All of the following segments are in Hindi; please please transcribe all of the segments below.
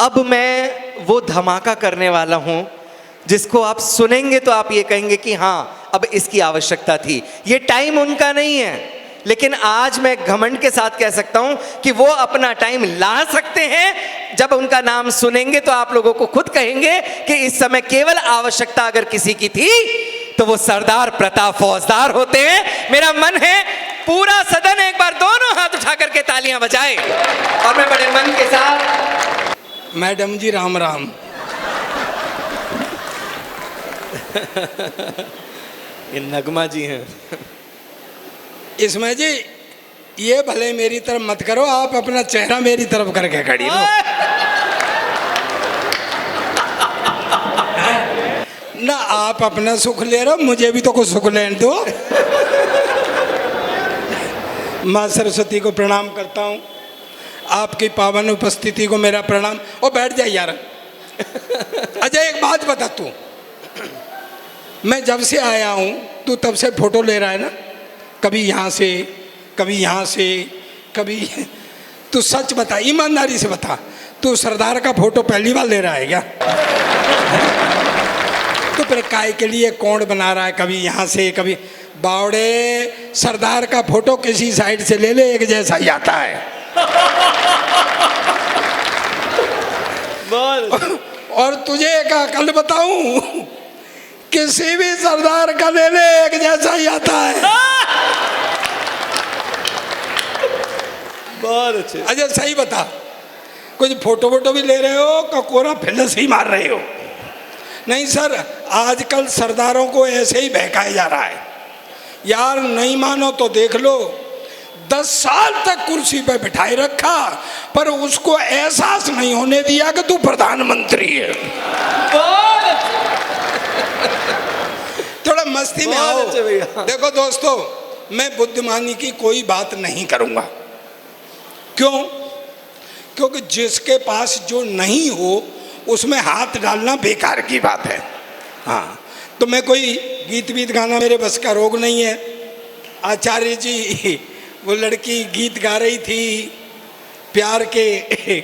अब मैं वो धमाका करने वाला हूं जिसको आप सुनेंगे तो आप ये कहेंगे कि हाँ, अब इसकी आवश्यकता थी। ये टाइम उनका नहीं है, लेकिन आज मैं घमंड के साथ कह सकता हूं कि वो अपना टाइम ला सकते हैं। जब उनका नाम सुनेंगे तो आप लोगों को खुद कहेंगे कि इस समय केवल आवश्यकता अगर किसी की थी तो वो सरदार प्रताप फौजदार होते हैं। मेरा मन है पूरा सदन एक बार दोनों हाथ उठा करके तालियां बजाए और मैं बड़े मन के साथ। मैडम जी राम राम। ये नगमा जी हैं। इसमें जी ये भले मेरी तरफ मत करो, आप अपना चेहरा मेरी तरफ करके खड़ी लो ना। आप अपना सुख ले रहे हो, मुझे भी तो कुछ सुख लेने दो। माँ सरस्वती को प्रणाम करता हूँ, आपकी पावन उपस्थिति को मेरा प्रणाम। ओ बैठ जा यार। अजय एक बात बता, तू मैं जब से आया हूँ तू तब से फोटो ले रहा है ना, कभी यहाँ से कभी यहाँ से कभी। तू सच बता, ईमानदारी से बता, तू सरदार का फोटो पहली बार ले रहा है क्या? तो फिर काय के लिए कौन बना रहा है, कभी यहाँ से कभी। बावड़े, सरदार का फोटो किसी साइड से ले ले, एक जैसा ही आता है। और तुझे एक अकल बताऊं, किसी भी सरदार का ले ले एक जैसा ही आता है। बहुत अच्छे। अच्छा सही बता, कुछ फोटो वोटो भी ले रहे हो, ककोरा फिलस ही मार रहे हो? नहीं सर, आजकल सरदारों को ऐसे ही बहकाया जा रहा है यार। नहीं मानो तो देख लो, 10 साल तक कुर्सी पे बिठाए रखा पर उसको एहसास नहीं होने दिया कि तू प्रधानमंत्री है। थोड़ा मस्ती में आओ। देखो दोस्तों, मैं बुद्धिमानी की कोई बात नहीं करूंगा। क्यों? क्योंकि जिसके पास जो नहीं हो उसमें हाथ डालना बेकार की बात है। हाँ, तो मैं कोई गीत वीत गाना, मेरे बस का रोग नहीं है। आचार्य जी, वो लड़की गीत गा रही थी प्यार के,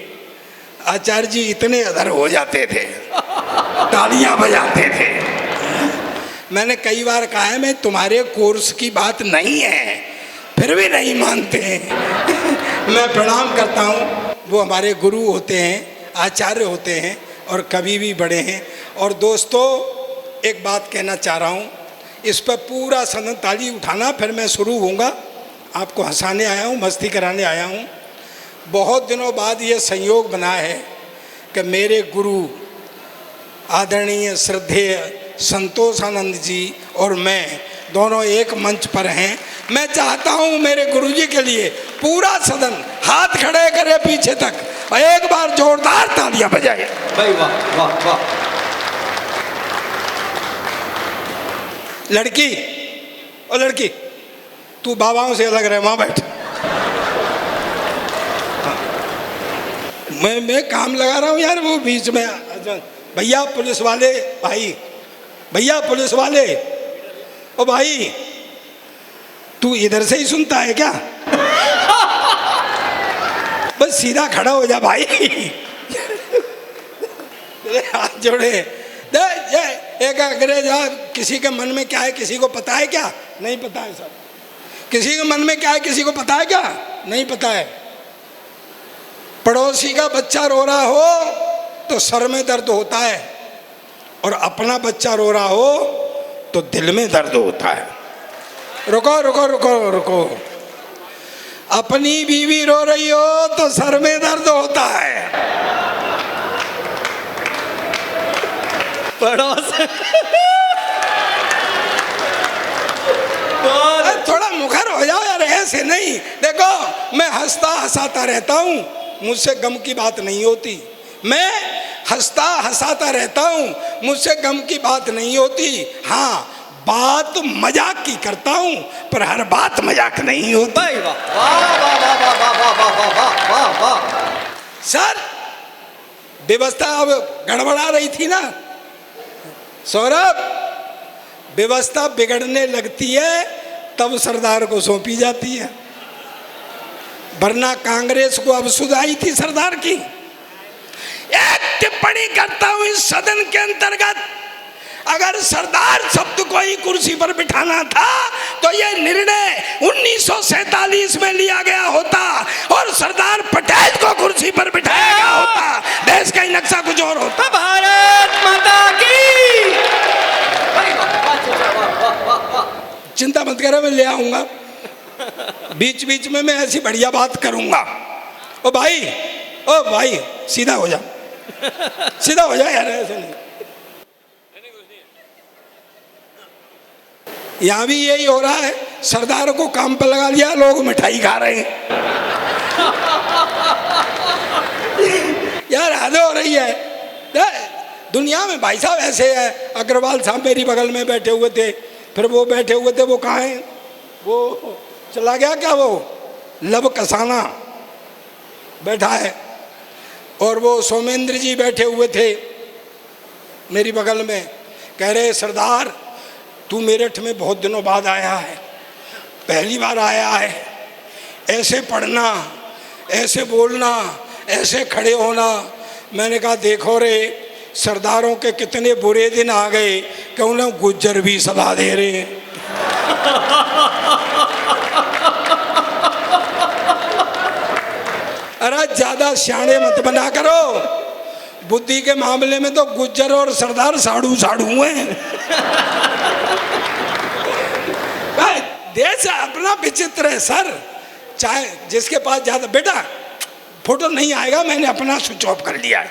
आचार्य जी इतने अधर हो जाते थे, तालियां बजाते थे। मैंने कई बार कहा है मैं तुम्हारे कोर्स की बात नहीं है, फिर भी नहीं मानते। मैं प्रणाम करता हूँ, वो हमारे गुरु होते हैं, आचार्य होते हैं और कभी भी बड़े हैं। और दोस्तों एक बात कहना चाह रहा हूँ, इस पर पूरा सदन ताली उठाना, फिर मैं शुरू होऊंगा। आपको हंसाने आया हूँ, मस्ती कराने आया हूँ। बहुत दिनों बाद ये संयोग बना है कि मेरे गुरु आदरणीय श्रद्धेय संतोषानंद जी और मैं दोनों एक मंच पर हैं। मैं चाहता हूँ मेरे गुरुजी के लिए पूरा सदन हाथ खड़े करे पीछे तक, और एक बार जोरदार तालियां बजाए। भाई वाह वाह वाह। लड़की, ओ लड़की, तू बाबाओं से अलग रहे, वहां बैठ। मैं काम लगा रहा हूँ यार, वो बीच में। भैया पुलिस वाले, भाई भैया पुलिस वाले, ओ भाई तू इधर से ही सुनता है क्या? बस सीधा खड़ा हो जा भाई। हाथ जोड़े। एक अंग्रेज, किसी के मन में क्या है किसी को पता है क्या? नहीं पता है सर। किसी के मन में क्या है किसी को पता है क्या? नहीं पता है। पड़ोसी का बच्चा रो रहा हो तो सर में दर्द होता है, और अपना बच्चा रो रहा हो तो दिल में दर्द होता है। रुको रुको रुको रुको, अपनी बीवी रो रही हो तो सर में दर्द होता है। पड़ोस थोड़ा मुखर हो जाओ यार, ऐसे नहीं। देखो मैं हंसता हंसाता रहता हूँ, मुझसे गम की बात नहीं होती। मैं हंसता हंसाता रहता हूँ, मुझसे गम की बात नहीं होती। हाँ, बात मजाक की करता हूँ, पर हर बात मजाक नहीं होती। भाई वाह वाह वाह वाह वाह वाह वाह वाह वाह। सर व्यवस्था अब गड़बड़ा रही थी ना सौरभ, व्यवस्था बिगड़ने लगती है तब सरदार को सौंपी जाती है, वरना कांग्रेस को अब सुध आई थी सरदार की। एक टिप्पणी करता हूं इस सदन के अंतर्गत, अगर सरदार शब्द को ही कुर्सी पर बिठाना था तो यह निर्णय 1947 में लिया गया होता और सरदार पटेल को कुर्सी पर बिठाया गया होता, देश का ही नक्शा कुछ और होता। भारत माता की। चिंता मत करो, मैं ले आऊंगा, बीच बीच में मैं ऐसी बढ़िया बात करूंगा। ओ भाई सीधा हो जा, सीधा हो जा यार, ऐसे नहीं। यहाँ भी यही हो रहा है, सरदार को काम पर लगा लिया, लोग मिठाई खा रहे हैं। यार हद हो रही है दुनिया में। भाई साहब ऐसे है, अग्रवाल साहब मेरी बगल में बैठे हुए थे, फिर वो बैठे हुए थे, वो कहाँ हैं, वो चला गया क्या, वो लब कसाना बैठा है, और वो सोमेंद्र जी बैठे हुए थे मेरी बगल में, कह रहे सरदार तू मेरठ में बहुत दिनों बाद आया है, पहली बार आया है, ऐसे पढ़ना, ऐसे बोलना, ऐसे खड़े होना। मैंने कहा देखो रे, सरदारों के कितने बुरे दिन आ गए कि उन्हें गुज्जर भी सभा दे रहे हैं। अरे ज्यादा सियाणे मत बना करो, बुद्धि के मामले में तो गुज्जर और सरदार साड़ू साड़ू हैं। देश अपना विचित्र है सर, चाहे जिसके पास ज्यादा। बेटा फोटो नहीं आएगा, मैंने अपना स्विच ऑफ कर लिया है,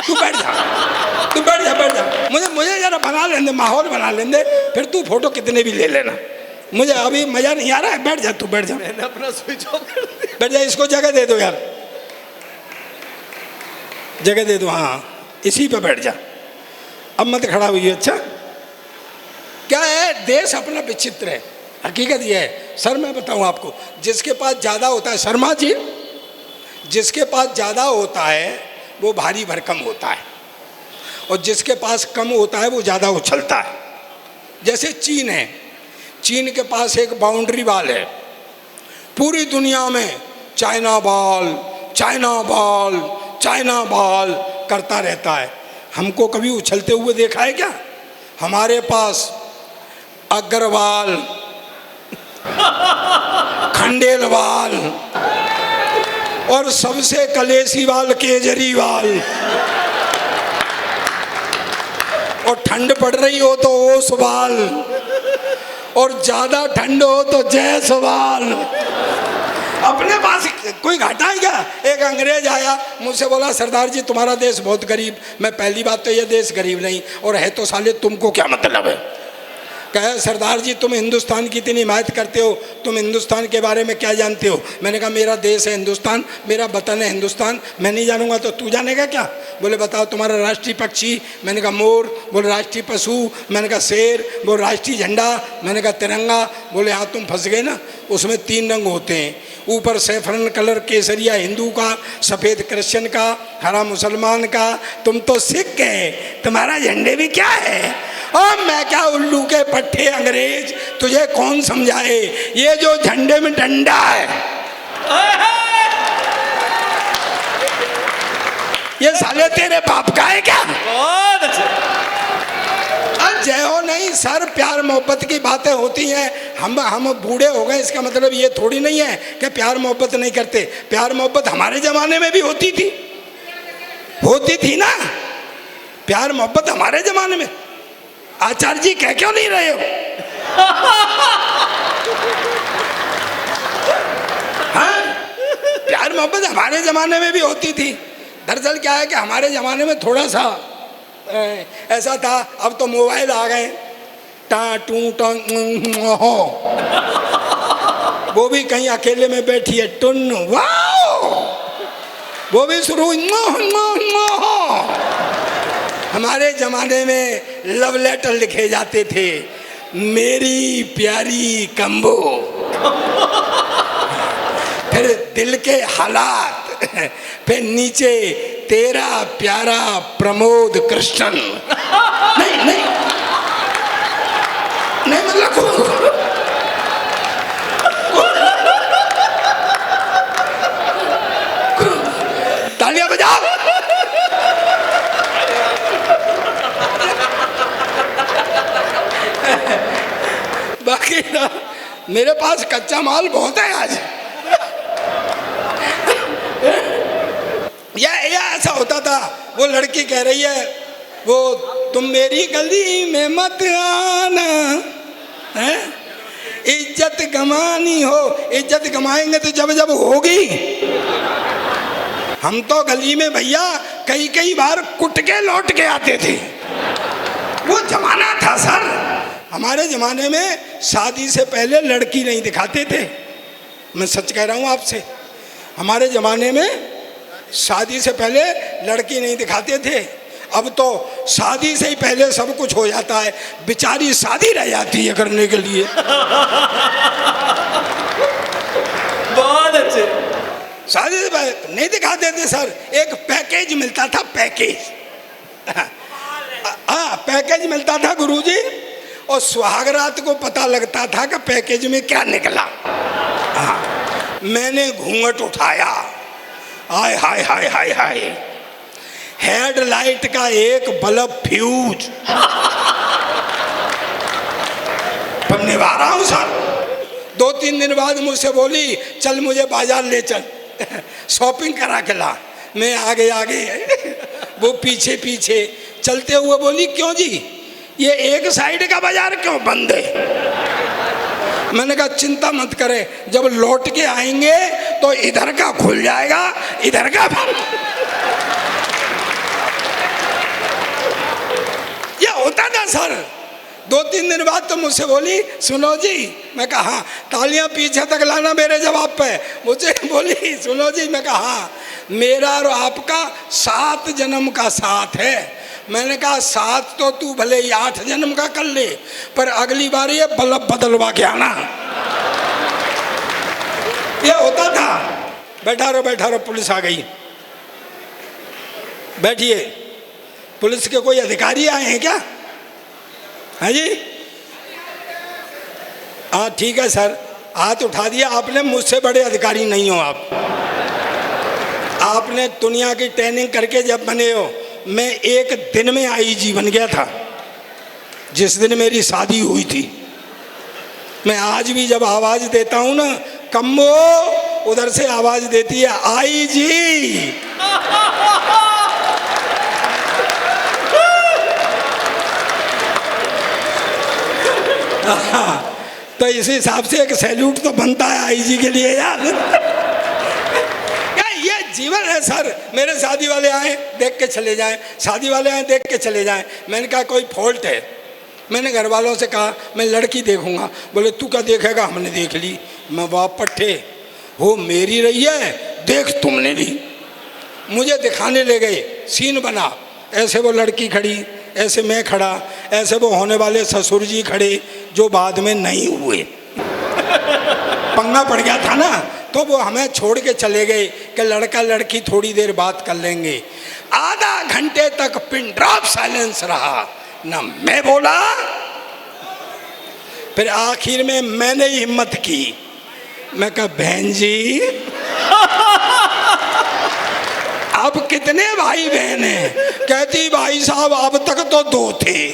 तू बैठ जा, तू बैठ जा, बैठ जा। मुझे जरा बना लेने, माहौल बना लेने, फिर तू फोटो कितने भी ले लेना, मुझे अभी मजा नहीं आ रहा है। बैठ जा, तू बैठ जा, मैंने अपना स्विच ऑफ कर दिया। बैठ जा, इसको जगह दे दो यार, जगह दे दो, हाँ इसी पे बैठ जा, अब मत खड़ा हुई। अच्छा क्या है, देश अपना विचित्र है, हकीकत यह है सर। मैं बताऊं आपको, जिसके पास ज़्यादा होता है, शर्मा जी, जिसके पास ज़्यादा होता है वो भारी भरकम होता है, और जिसके पास कम होता है वो ज़्यादा उछलता है। जैसे चीन है, चीन के पास एक बाउंड्री वॉल है, पूरी दुनिया में China ball, China ball, China ball करता रहता है। हमको कभी उछलते हुए देखा है क्या? हमारे पास अग्रवाल, खंडेलवाल और सबसे कलेसीवाल केजरीवाल, और ठंड पड़ रही हो तो ओसवाल, और ज्यादा ठंड हो तो जयसवाल। अपने पास कोई घाटा है क्या? एक अंग्रेज आया, मुझसे बोला सरदार जी तुम्हारा देश बहुत गरीब। मैं पहली बात तो ये देश गरीब नहीं, और है तो साले तुमको क्या मतलब है? कहे सरदार जी तुम हिंदुस्तान की इतनी हिमायत करते हो, तुम हिंदुस्तान के बारे में क्या जानते हो? मैंने कहा मेरा देश है हिंदुस्तान, मेरा वतन है हिंदुस्तान, मैं नहीं जानूंगा तो तू जानेगा क्या? बोले बताओ तुम्हारा राष्ट्रीय पक्षी? मैंने कहा मोर। बोले राष्ट्रीय पशु? मैंने कहा शेर। बोले राष्ट्रीय झंडा? मैंने कहा तिरंगा। बोले हाँ तुम फंस गए ना, उसमें 3 रंग होते हैं, ऊपर सैफरन कलर केसरिया हिंदू का, सफ़ेद क्रिश्चियन का, हरा मुसलमान का। तुम तो सिख है, तुम्हारा झंडे भी क्या है? और मैं क्या उल्लू के पट्टे अंग्रेज, तुझे कौन समझाए? ये जो झंडे में डंडा है, ये साले तेरे बाप का है क्या? बहुत अच्छा। जय हो नहीं सर, प्यार मोहब्बत की बातें होती हैं। हम बूढ़े हो गए, इसका मतलब ये थोड़ी नहीं है कि प्यार मोहब्बत नहीं करते। प्यार मोहब्बत हमारे जमाने में भी होती थी ना। प्यार मोहब्बत हमारे जमाने में। आचार्य जी कह क्यों नहीं रहे हो? हाँ, प्यार मोहब्बत हमारे जमाने में भी होती थी। दरअसल क्या है कि हमारे जमाने में थोड़ा सा ऐसा था, अब तो मोबाइल आ गए, टा टू टा हो, वो भी कहीं अकेले में बैठी है, टुन वाओ, वो भी शुरू। हमारे ज़माने में लव लेटर लिखे जाते थे, मेरी प्यारी कम्बो, फिर दिल के हालात, फिर नीचे तेरा प्यारा प्रमोद कृष्णन। नहीं नहीं नहीं, मतलब तालियां बजाओ। मेरे पास कच्चा माल बहुत है आज। या ऐसा होता था, वो लड़की कह रही है, वो तुम मेरी गली में मत आना, है इज्जत गंवानी हो। इज्जत गंवाएंगे तो जब जब होगी। हम तो गली में भैया कई कई बार कुट के लौट के आते थे। वो जमाना था सर। हमारे जमाने में शादी से पहले लड़की नहीं दिखाते थे। मैं सच कह रहा हूँ आपसे, हमारे जमाने में शादी से पहले लड़की नहीं दिखाते थे। अब तो शादी से ही पहले सब कुछ हो जाता है, बेचारी शादी रह जाती है करने के लिए। बहुत अच्छे। शादी से पहले नहीं दिखाते थे सर, एक पैकेज मिलता था, पैकेज। हाँ पैकेज मिलता था गुरुजी, और सुहागरात को पता लगता था कि पैकेज में क्या निकला। हाँ मैंने घूंघट उठाया, हाय हाय हाय हाय हाय, हेडलाइट का एक बल्ब फ्यूज। पर निभा रहा हूं सर। 2-3 दिन बाद मुझसे बोली, चल मुझे बाजार ले चल, शॉपिंग करा के ला। मैं आगे आगे, वो पीछे पीछे। चलते हुए बोली, क्यों जी ये एक साइड का बाजार क्यों बंद है? मैंने कहा चिंता मत करे, जब लौट के आएंगे तो इधर का खुल जाएगा, इधर का बंद। ये होता था सर। 2-3 दिन बाद तो मुझसे बोली, सुनो जी। मैं कहा हाँ, तालियां पीछे तक लाना मेरे जवाब पे। मुझे बोली, सुनो जी। मैं कहा हाँ, मेरा और आपका 7 जन्म का साथ है। मैंने कहा 7 तो तू भले ही 8 जन्म का कर ले, पर अगली बार ये बल्ब बदलवा के आना। ये होता था। बैठा रहो, पुलिस आ गई। बैठिए। पुलिस के कोई अधिकारी आए हैं क्या? हाँ जी, हाँ ठीक है सर। हाथ उठा दिया आपने, मुझसे बड़े अधिकारी नहीं हो आप। आपने दुनिया की ट्रेनिंग करके जब बने हो। मैं 1 दिन में आईजी बन गया था, जिस दिन मेरी शादी हुई थी। मैं आज भी जब आवाज देता हूं ना, कम्बो, उधर से आवाज देती है आईजी। तो इस हिसाब से एक सैल्यूट तो बनता है आईजी के लिए यार। ये जीवन है सर। मेरे शादी वाले आए, देख के चले जाएं, शादी वाले आए, देख के चले जाएं। मैंने कहा कोई फॉल्ट है? मैंने घर वालों से कहा मैं लड़की देखूंगा। बोले तू क्या देखेगा, हमने देख ली। मैं बाप पट्टे हो, मेरी रही है, देख तुमने ली। मुझे दिखाने ले गए, सीन बना। ऐसे वो लड़की खड़ी, ऐसे मैं खड़ा, ऐसे वो होने वाले ससुर जी खड़े, जो बाद में नहीं हुए। पंगा पड़ गया था ना, तो वो हमें छोड़ के चले गए कि लड़का लड़की थोड़ी देर बात कर लेंगे। आधा घंटे तक पिन ड्रॉप साइलेंस रहा, ना मैं बोला। फिर आखिर में मैंने हिम्मत की। मैं कहा बहन जी अब कितने भाई बहन हैं? कहती भाई साहब अब तक तो 2 थे,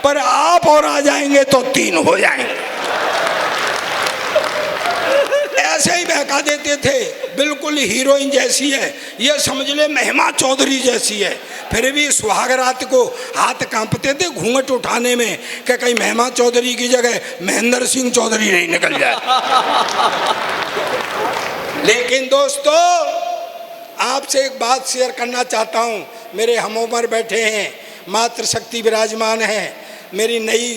पर आप और आ जाएंगे तो 3 हो जाएंगे। ऐसे ही बहका देते थे। बिल्कुल हीरोइन जैसी है, ये समझ ले महिमा चौधरी जैसी है। फिर भी सुहागरात को हाथ कांपते थे घूंघट उठाने में कि कहीं महिमा चौधरी की जगह महेंद्र सिंह चौधरी नहीं निकल जाए। लेकिन दोस्तों आपसे एक बात शेयर करना चाहता हूँ। मेरे हम उम्र बैठे हैं, मातृशक्ति विराजमान है, मेरी नई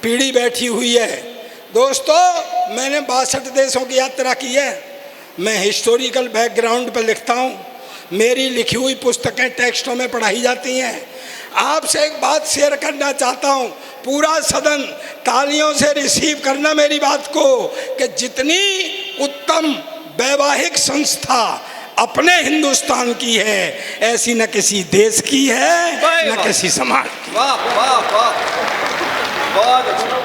पीढ़ी बैठी हुई है। दोस्तों मैंने 62 देशों की यात्रा की है। मैं हिस्टोरिकल बैकग्राउंड पर लिखता हूँ। मेरी लिखी हुई पुस्तकें टेक्स्टों में पढ़ाई जाती हैं। आपसे एक बात शेयर करना चाहता हूँ, पूरा सदन तालियों से रिसीव करना मेरी बात को, कि जितनी उत्तम वैवाहिक संस्था अपने हिंदुस्तान की है, ऐसी न किसी देश की है, न किसी समाज की। वाह वाह वाह, बहुत अच्छा।